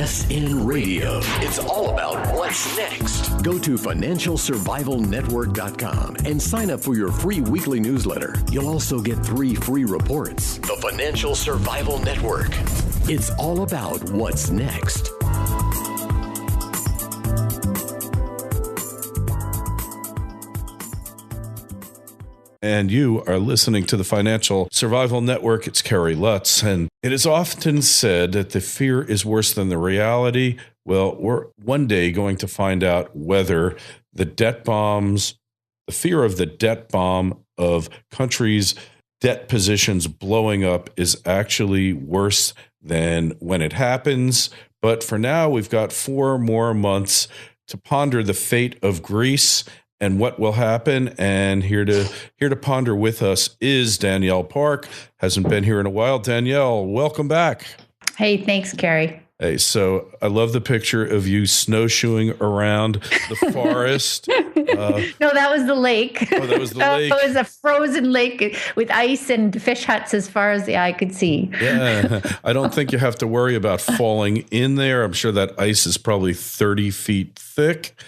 WSN Radio. It's all about what's next. Go to financialsurvivalnetwork.com and sign up for your free weekly newsletter. You'll also get 3 free reports. The Financial Survival Network. It's all about what's next. And you are listening to the Financial Survival Network. It's Kerry, Lutz. And it is often said that the fear is worse than the reality. Well, we're one day going to find out whether the debt bombs, the fear of the debt bomb of countries' debt positions blowing up is actually worse than when it happens. But for now, we've got 4 more months to ponder the fate of Greece and what will happen. And here to ponder with us is Danielle Park. Hasn't been here in a while. Danielle, welcome back. Hey, thanks, Kerry. Hey, so I love the picture of you snowshoeing around the forest. No, that was the lake. Oh, that was the lake. It was a frozen lake with ice and fish huts as far as the eye could see. Yeah, I don't think you have to worry about falling in there. I'm sure that ice is probably 30 feet thick.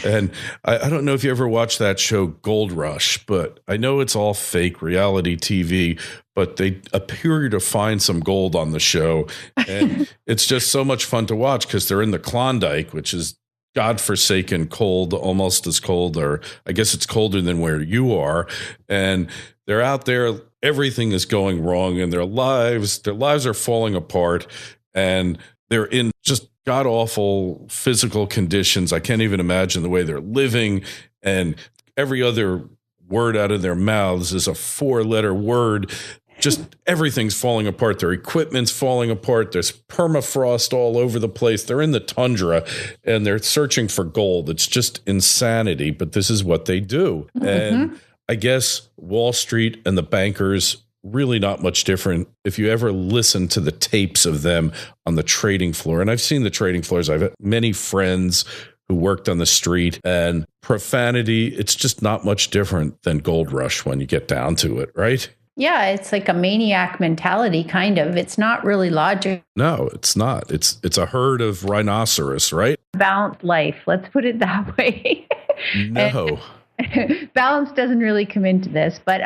And I don't know if you ever watched that show Gold Rush, but I know it's all fake reality TV, but they appear to find some gold on the show. And it's just so much fun to watch because they're in the Klondike, which is godforsaken cold, almost as cold, or I guess it's colder than where you are. And they're out there, everything is going wrong in their lives are falling apart, and they're in just god-awful physical conditions. I can't even imagine the way they're living, and every other word out of their mouths is a 4-letter word. Just everything's falling apart. Their equipment's falling apart. There's permafrost all over the place. They're in the tundra and they're searching for gold. It's just insanity, but this is what they do. Mm-hmm. And I guess Wall Street and the bankers, really not much different. If you ever listen to the tapes of them on the trading floor, and I've seen the trading floors, I've had many friends who worked on the street, and profanity, it's just not much different than Gold Rush when you get down to it, right? Yeah, it's like a maniac mentality, kind of. It's not really logic. No, it's not. It's a herd of rhinoceros, right? Balanced life. Let's put it that way. No. Balance doesn't really come into this. But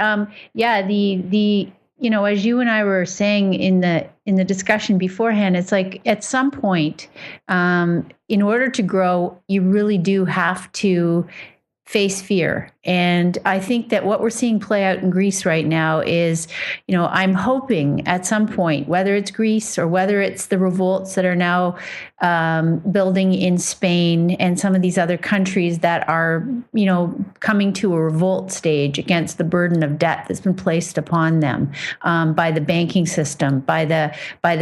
yeah, the as you and I were saying in the discussion beforehand, it's like at some point, in order to grow, you really do have to face fear. And I think that what we're seeing play out in Greece right now is, I'm hoping at some point, whether it's Greece or whether it's the revolts that are now building in Spain and some of these other countries that are, coming to a revolt stage against the burden of debt that's been placed upon them by the banking system, by the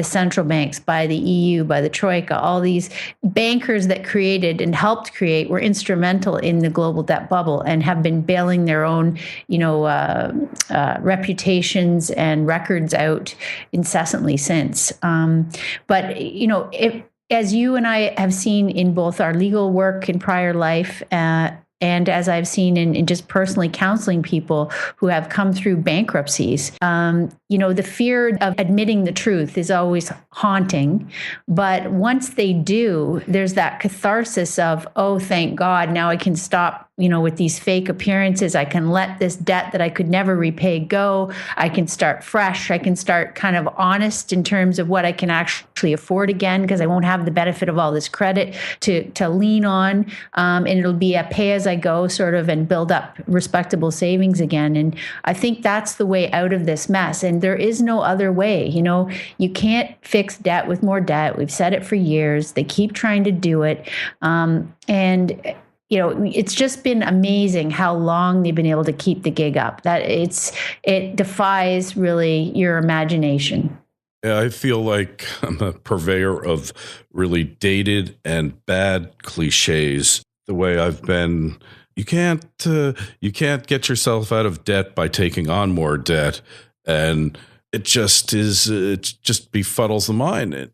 central banks, by the EU, by the Troika. All these bankers that created and helped create were instrumental in the global debt bubble and have been bailing their own, reputations and records out incessantly since. But if, as you and I have seen in both our legal work in prior life, and as I've seen in just personally counseling people who have come through bankruptcies, the fear of admitting the truth is always haunting. But once they do, there's that catharsis of, oh, thank God, now I can stop, with these fake appearances. I can let this debt that I could never repay go. I can start fresh. I can start kind of honest in terms of what I can actually afford again, because I won't have the benefit of all this credit to lean on. And it'll be a pay as I go sort of, and build up respectable savings again. And I think that's the way out of this mess. And there is no other way. You can't fix debt with more debt. We've said it for years. They keep trying to do it. It's just been amazing how long they've been able to keep the gig up. That it defies really your imagination. Yeah, I feel like I'm a purveyor of really dated and bad cliches. The way I've been, you can't get yourself out of debt by taking on more debt, and it just befuddles the mind.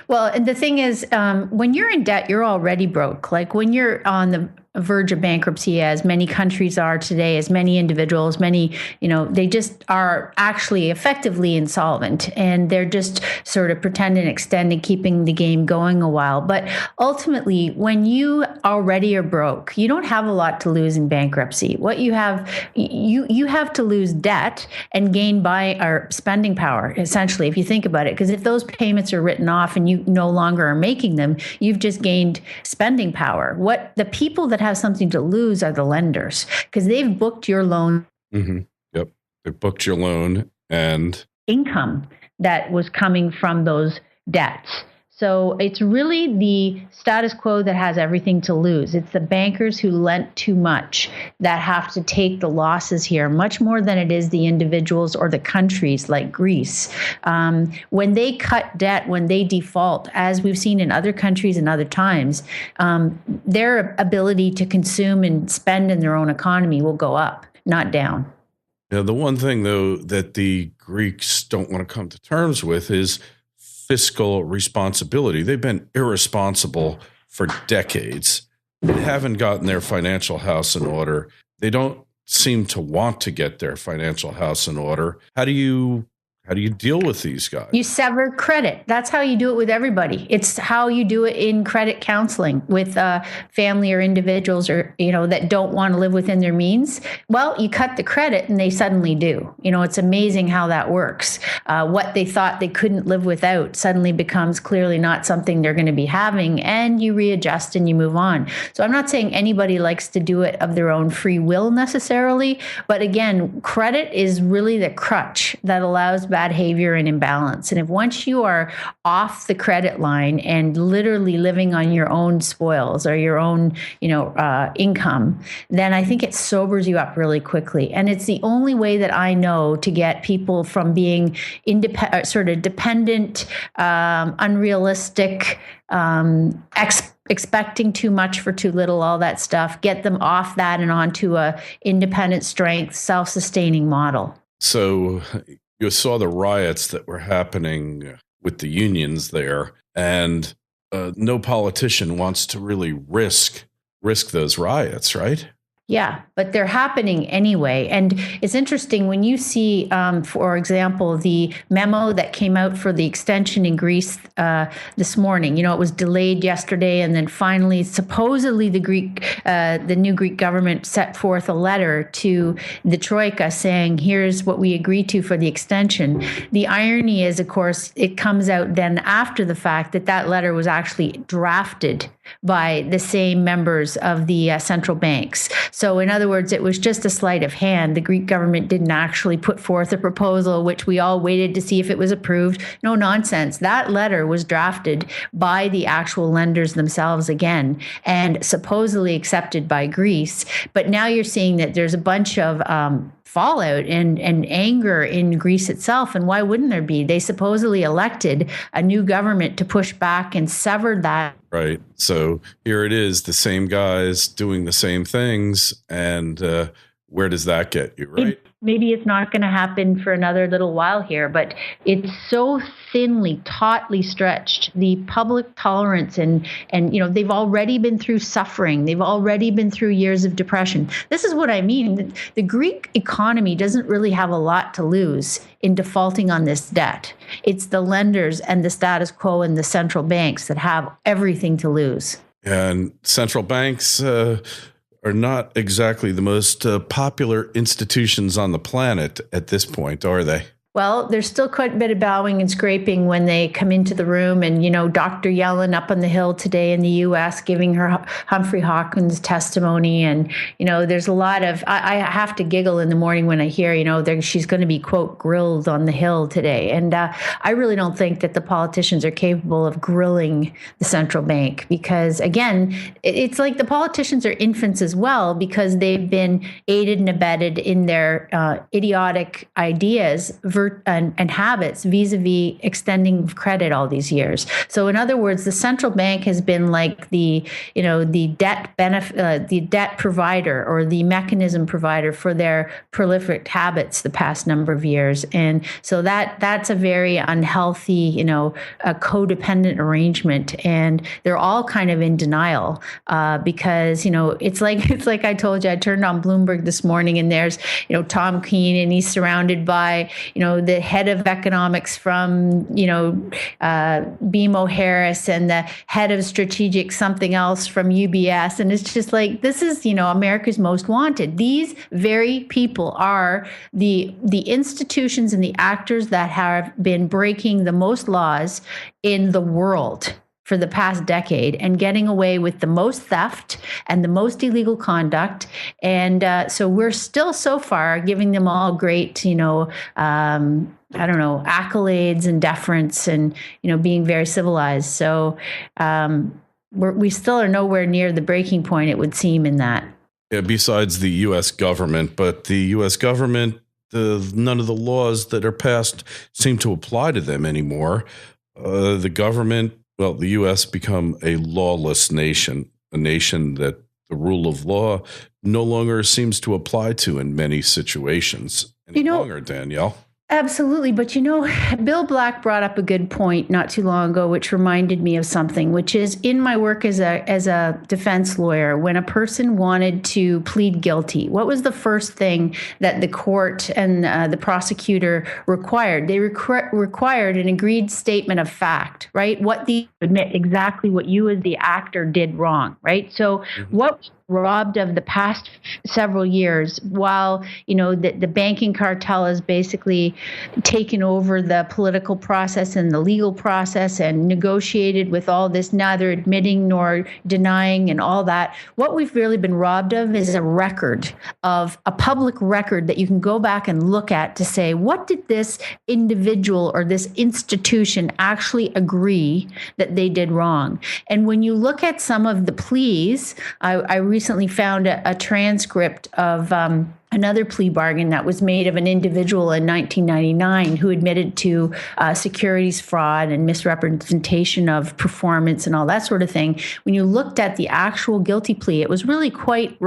Well, and the thing is, when you're in debt, you're already broke. Like when you're on verge of bankruptcy as many countries are today, as many individuals, they just are actually effectively insolvent, and they're just sort of pretending, extending, keeping the game going a while. But ultimately, when you already are broke, you don't have a lot to lose in bankruptcy. What you have, you have to lose debt and gain spending power, essentially, if you think about it. Because if those payments are written off and you no longer are making them, you've just gained spending power. What the people that have something to lose are the lenders, because they've booked your loan. Mm-hmm. Yep. They booked your loan and income that was coming from those debts. So it's really the status quo that has everything to lose. It's the bankers who lent too much that have to take the losses here, much more than it is the individuals or the countries like Greece. When they cut debt, when they default, as we've seen in other countries and other times, their ability to consume and spend in their own economy will go up, not down. Yeah, the one thing, though, that the Greeks don't want to come to terms with is fiscal responsibility. They've been irresponsible for decades. They haven't gotten their financial house in order. They don't seem to want to get their financial house in order. How do you deal with these guys? You sever credit. That's how you do it with everybody. It's how you do it in credit counseling with family or individuals or, that don't want to live within their means. Well, you cut the credit and they suddenly do. It's amazing how that works. What they thought they couldn't live without suddenly becomes clearly not something they're going to be having, and you readjust and you move on. So I'm not saying anybody likes to do it of their own free will necessarily, but again, credit is really the crutch that allows bad behavior and imbalance. And if once you are off the credit line and literally living on your own spoils or your own, income, then I think it sobers you up really quickly. And it's the only way that I know to get people from being sort of dependent, unrealistic, expecting too much for too little, all that stuff, get them off that and onto a independent strength, self-sustaining model. So you saw the riots that were happening with the unions there, and no politician wants to really risk those riots, right? Yeah, but they're happening anyway. And it's interesting when you see, for example, the memo that came out for the extension in Greece this morning. It was delayed yesterday, and then finally, supposedly, the new Greek government set forth a letter to the Troika saying, here's what we agreed to for the extension. The irony is, of course, it comes out then after the fact that letter was actually drafted by the same members of the central banks. So in other words, it was just a sleight of hand. The Greek government didn't actually put forth a proposal, which we all waited to see if it was approved. No nonsense. That letter was drafted by the actual lenders themselves again, and supposedly accepted by Greece. But now you're seeing that there's a bunch of fallout and anger in Greece itself. And why wouldn't there be? They supposedly elected a new government to push back and sever that. Right. So here it is, the same guys doing the same things. And where does that get you, right? Maybe it's not going to happen for another little while here, but it's so thinly, tautly stretched. The public tolerance and they've already been through suffering. They've already been through years of depression. This is what I mean. The Greek economy doesn't really have a lot to lose in defaulting on this debt. It's the lenders and the status quo and the central banks that have everything to lose. And central banks are not exactly the most popular institutions on the planet at this point, are they? Well, there's still quite a bit of bowing and scraping when they come into the room. And, Dr. Yellen up on the Hill today in the U.S. giving her Humphrey Hawkins testimony. And, there's a lot of, I have to giggle in the morning when I hear, she's going to be, quote, grilled on the Hill today. And I really don't think that the politicians are capable of grilling the central bank because, again, it's like the politicians are infants as well because they've been aided and abetted in their idiotic ideas versus and habits vis-a-vis extending credit all these years. So in other words, the central bank has been like the debt provider or the mechanism provider for their prolific habits the past number of years. And so that's a very unhealthy, a codependent arrangement. And they're all kind of in denial because, it's like I told you, I turned on Bloomberg this morning and there's, Tom Keene, and he's surrounded by, the head of economics from, BMO Harris and the head of strategic something else from UBS. And it's just like, this is, America's most wanted. These very people are the institutions and the actors that have been breaking the most laws in the world for the past decade and getting away with the most theft and the most illegal conduct. And so we're still so far giving them all great, accolades and deference and, being very civilized. So we still are nowhere near the breaking point, it would seem, in that. Yeah, besides the U.S. government, but the U.S. government, none of the laws that are passed seem to apply to them anymore. The government, the U.S. become a lawless nation, a nation that the rule of law no longer seems to apply to in many situations any longer, Danielle. Absolutely. But, Bill Black brought up a good point not too long ago, which reminded me of something, which is in my work as a defense lawyer, when a person wanted to plead guilty, what was the first thing that the court and the prosecutor required? They required an agreed statement of fact, right? Admit exactly what you as the actor did wrong, right? So what robbed of the past several years while, the banking cartel has basically taken over the political process and the legal process and negotiated with all this, neither admitting nor denying and all that. What we've really been robbed of is a public record that you can go back and look at to say, what did this individual or this institution actually agree that they did wrong? And when you look at some of the pleas, I recently found a transcript of another plea bargain that was made of an individual in 1999 who admitted to securities fraud and misrepresentation of performance and all that sort of thing. When you looked at the actual guilty plea, it was really quite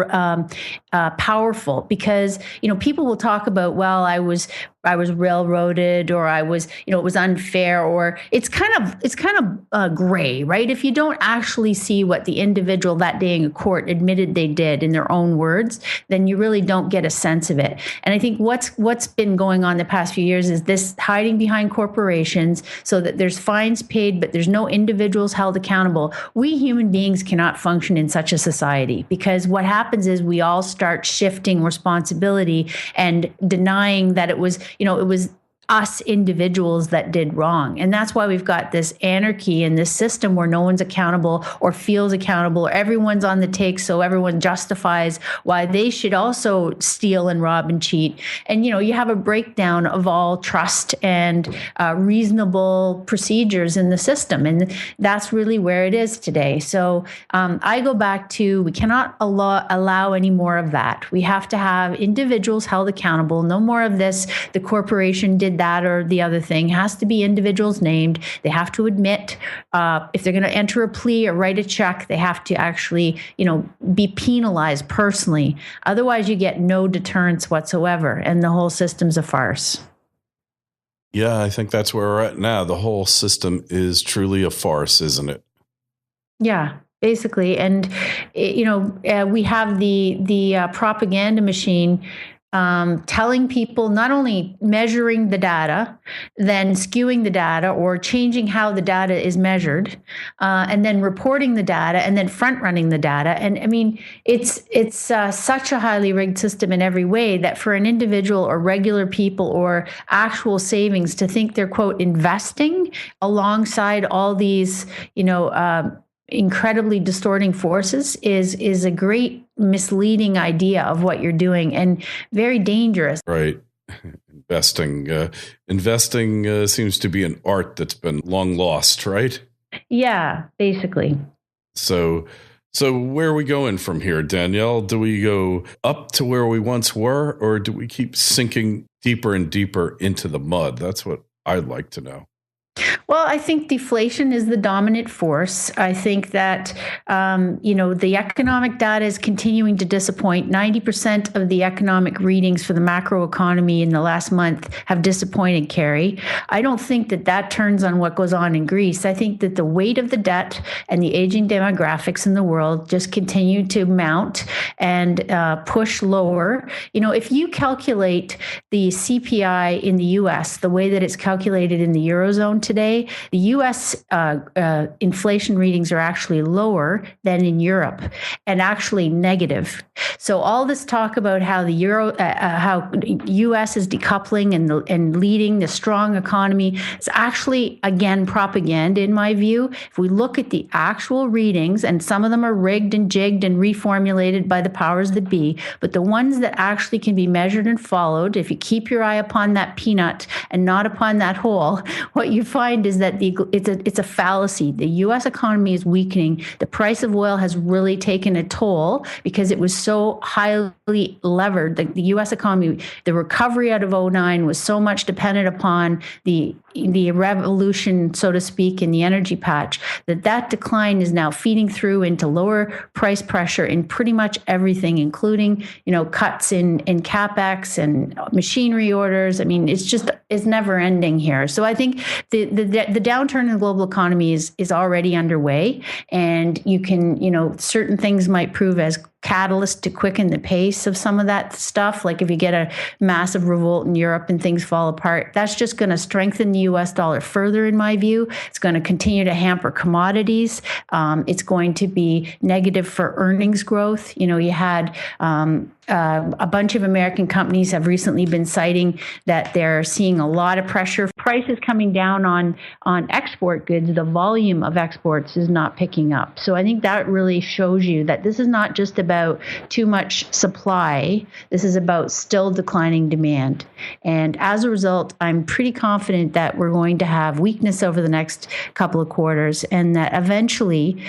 powerful because, people will talk about, well, I was railroaded, or I was, it was unfair, or it's kind of gray, right? If you don't actually see what the individual that day in court admitted they did in their own words, then you really don't get a sense of it. And I think what's been going on the past few years is this hiding behind corporations so that there's fines paid, but there's no individuals held accountable. We human beings cannot function in such a society because what happens is we all start shifting responsibility and denying that it was us individuals that did wrong. And that's why we've got this anarchy in this system where no one's accountable or feels accountable, or everyone's on the take, so everyone justifies why they should also steal and rob and cheat. And, you have a breakdown of all trust and reasonable procedures in the system. And that's really where it is today. So I go back to, we cannot allow any more of that. We have to have individuals held accountable. No more of this, the corporation did that or the other thing. It has to be individuals named. They have to admit if they're going to enter a plea or write a check, they have to actually, be penalized personally. Otherwise, you get no deterrence whatsoever, and the whole system's a farce. Yeah, I think that's where we're at now. The whole system is truly a farce, isn't it? Yeah. Basically, and we have the propaganda machine telling people, not only measuring the data, then skewing the data or changing how the data is measured, and then reporting the data and then front running the data. And I mean, it's such a highly rigged system in every way that for an individual or regular people or actual savings to think they're, quote, investing alongside all these, incredibly distorting forces is a great misleading idea of what you're doing and very dangerous. Right. Investing seems to be an art that's been long lost, right? Yeah, basically. So So where are we going from here, Danielle? Do we go up to where we once were, or do we keep sinking deeper and deeper into the mud? That's what I'd like to know. Well, I think deflation is the dominant force. I think that, the economic data is continuing to disappoint. 90% of the economic readings for the macroeconomy in the last month have disappointed, Kerry. I don't think that turns on what goes on in Greece. I think that the weight of the debt and the aging demographics in the world just continue to mount and push lower. If you calculate the CPI in the U.S., the way that it's calculated in the Eurozone today, the U.S. Inflation readings are actually lower than in Europe, and actually negative. So all this talk about how the how U.S. is decoupling and leading the strong economy is actually, again, propaganda in my view. If we look at the actual readings, and some of them are rigged and jigged and reformulated by the powers that be, but the ones that actually can be measured and followed, if you keep your eye upon that peanut and not upon that hole, what you find is that it's a fallacy. The U.S. economy is weakening. The price of oil has really taken a toll because it was so highly levered. The U.S. economy, the recovery out of 2009 was so much dependent upon the revolution, so to speak, in the energy patch, that decline is now feeding through into lower price pressure in pretty much everything, including, cuts in capex and machinery orders. I mean, it's never ending here. So I think the downturn in the global economy is already underway, and you can, certain things might prove as catalyst to quicken the pace of some of that stuff. Like if you get a massive revolt in Europe and things fall apart, that's just going to strengthen the US dollar further, in my view. It's going to continue to hamper commodities. It's going to be negative for earnings growth. You had a bunch of American companies have recently been citing that they're seeing a lot of pressure. Prices coming down on export goods, the volume of exports is not picking up. So I think that really shows you that this is not just about too much supply. This is about still declining demand. And as a result, I'm pretty confident that we're going to have weakness over the next couple of quarters, and that eventually,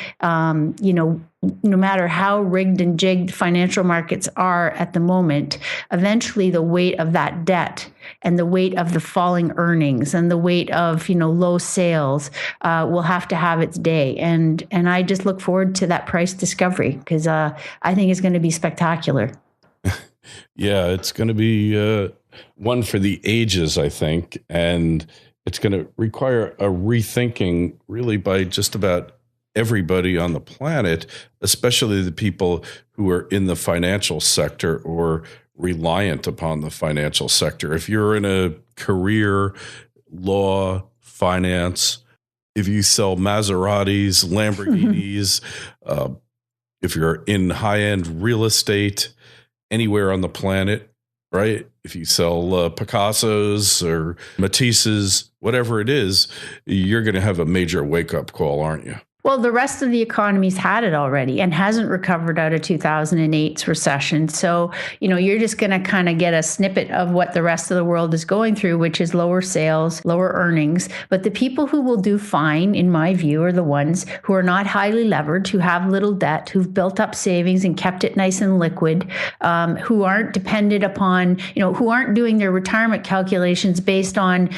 no matter how rigged and jigged financial markets are at the moment, eventually the weight of that debt and the weight of the falling earnings and the weight of, low sales will have to have its day. And I just look forward to that price discovery because I think it's going to be spectacular. Yeah, it's going to be one for the ages, I think. And it's going to require a rethinking really by just about everybody on the planet, especially the people who are in the financial sector or reliant upon the financial sector. If you're in a career, law, finance, if you sell Maseratis, Lamborghinis, if you're in high-end real estate, anywhere on the planet, right? If you sell Picassos or Matisses, whatever it is, you're going to have a major wake-up call, aren't you? Well, the rest of the economy's had it already and hasn't recovered out of 2008's recession. So, you're just going to kind of get a snippet of what the rest of the world is going through, which is lower sales, lower earnings. But the people who will do fine, in my view, are the ones who are not highly levered, who have little debt, who've built up savings and kept it nice and liquid, who aren't dependent upon, who aren't doing their retirement calculations based on,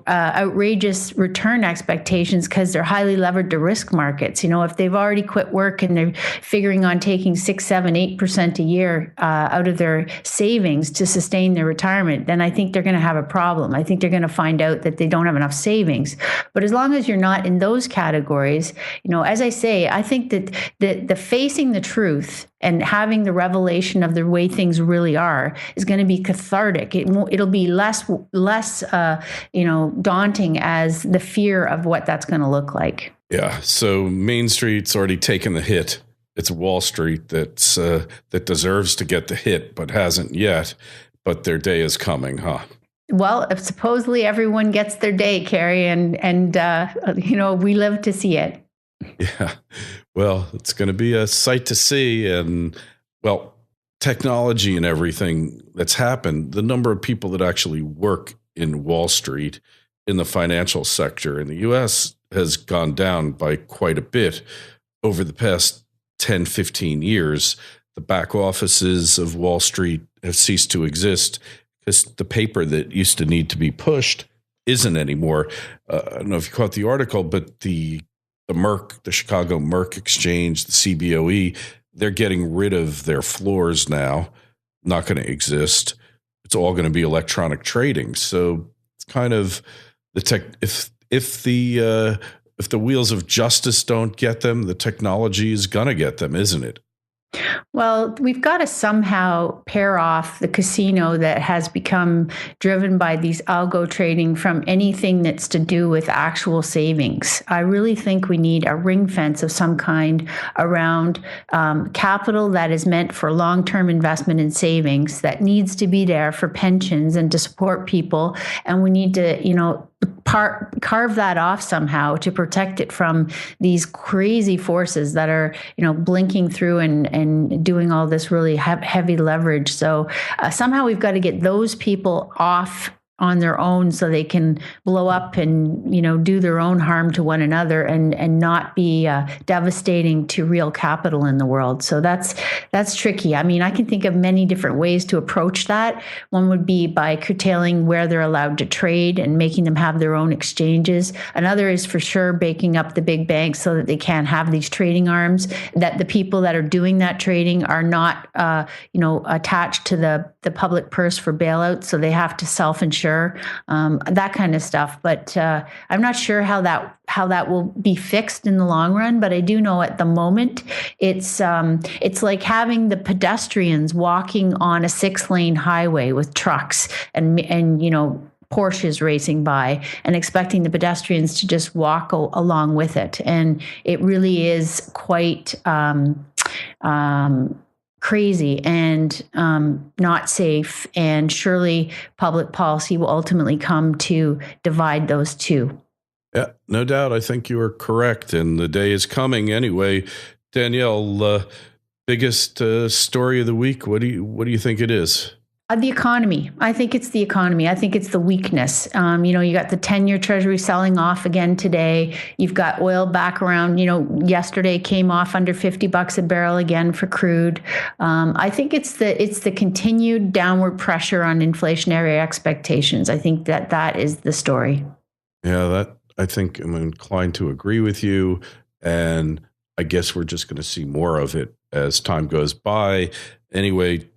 outrageous return expectations because they're highly levered to risk markets. If they've already quit work and they're figuring on taking 6, 7, 8% a year out of their savings to sustain their retirement, then I think they're going to have a problem. I think they're going to find out that they don't have enough savings. But as long as you're not in those categories, as I say, I think that the facing the truth and having the revelation of the way things really are is going to be cathartic. It'll be less daunting as the fear of what that's going to look like. Yeah. So Main Street's already taken the hit. It's Wall Street that deserves to get the hit, but hasn't yet. But their day is coming, huh? Well, supposedly everyone gets their day, Kerry, and we live to see it. Yeah. Well, it's going to be a sight to see. And, well, technology and everything that's happened, the number of people that actually work in Wall Street in the financial sector in the U.S. has gone down by quite a bit over the past 10, 15 years, the back offices of Wall Street have ceased to exist because the paper that used to need to be pushed isn't anymore. I don't know if you caught the article, but the Merck, the Chicago Merck Exchange, the CBOE, they're getting rid of their floors now. Not going to exist. It's all going to be electronic trading. So it's kind of the tech. If the wheels of justice don't get them, the technology is going to get them, isn't it? Well, we've got to somehow pair off the casino that has become driven by these algo trading from anything that's to do with actual savings. I really think we need a ring fence of some kind around capital that is meant for long-term investment in savings that needs to be there for pensions and to support people. And we need to, carve that off somehow to protect it from these crazy forces that are, blinking through and doing all this really heavy leverage. So somehow we've got to get those people off on their own so they can blow up and, do their own harm to one another and not be devastating to real capital in the world. So that's tricky. I mean, I can think of many different ways to approach that. One would be by curtailing where they're allowed to trade and making them have their own exchanges. Another is for sure baking up the big banks so that they can't have these trading arms, that the people that are doing that trading are not, attached to the public purse for bailouts. So they have to self-insure, that kind of stuff. But I'm not sure how that will be fixed in the long run. But I do know at the moment it's like having the pedestrians walking on a 6-lane highway with trucks and Porsches racing by and expecting the pedestrians to just walk along with it. And it really is quite crazy and not safe. And surely public policy will ultimately come to divide those two. Yeah, no doubt. I think you are correct. And the day is coming anyway. Danielle, biggest story of the week. What do you think it is? The economy. I think it's the economy. I think it's the weakness. You got the 10-year Treasury selling off again today. You've got oil back around, yesterday came off under $50 a barrel again for crude. I think it's the continued downward pressure on inflationary expectations. I think that is the story. Yeah, I think I'm inclined to agree with you. And I guess we're just going to see more of it as time goes by. Anyway,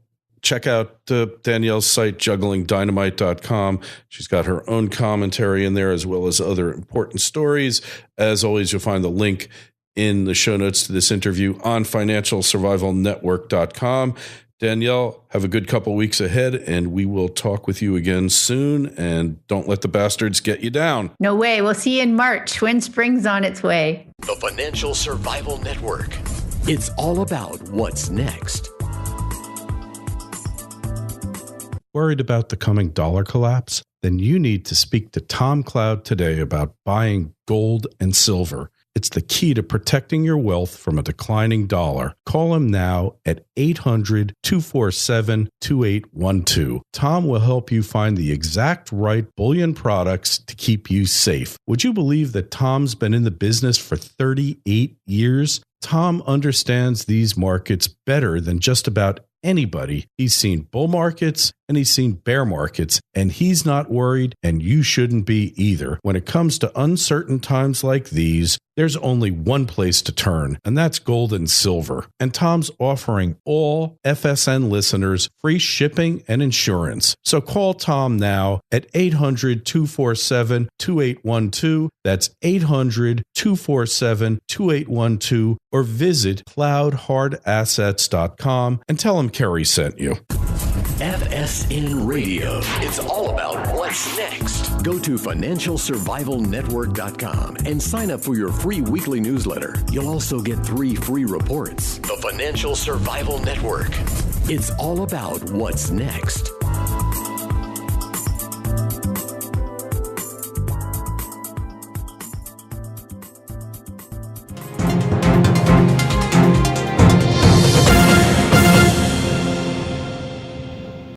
check out Danielle's site, jugglingdynamite.com. She's got her own commentary in there as well as other important stories. As always, you'll find the link in the show notes to this interview on financialsurvivalnetwork.com. Danielle, have a good couple weeks ahead, and we will talk with you again soon. And don't let the bastards get you down. No way. We'll see you in March when spring's on its way. The Financial Survival Network. It's all about what's next. Worried about the coming dollar collapse? Then you need to speak to Tom Cloud today about buying gold and silver. It's the key to protecting your wealth from a declining dollar. Call him now at 800-247-2812. Tom will help you find the exact right bullion products to keep you safe. Would you believe that Tom's been in the business for 38 years? Tom understands these markets better than just about anybody. He's seen bull markets and he's seen bear markets, and he's not worried, and you shouldn't be either. When it comes to uncertain times like these, there's only one place to turn, and that's gold and silver. And Tom's offering all FSN listeners free shipping and insurance. So call Tom now at 800-247-2812. That's 800-247-2812, or visit cloudhardassets.com and tell him Kerry sent you. FSN Radio. It's all about what's next. Go to financialsurvivalnetwork.com and sign up for your free weekly newsletter. You'll also get 3 free reports. The Financial Survival Network. It's all about what's next.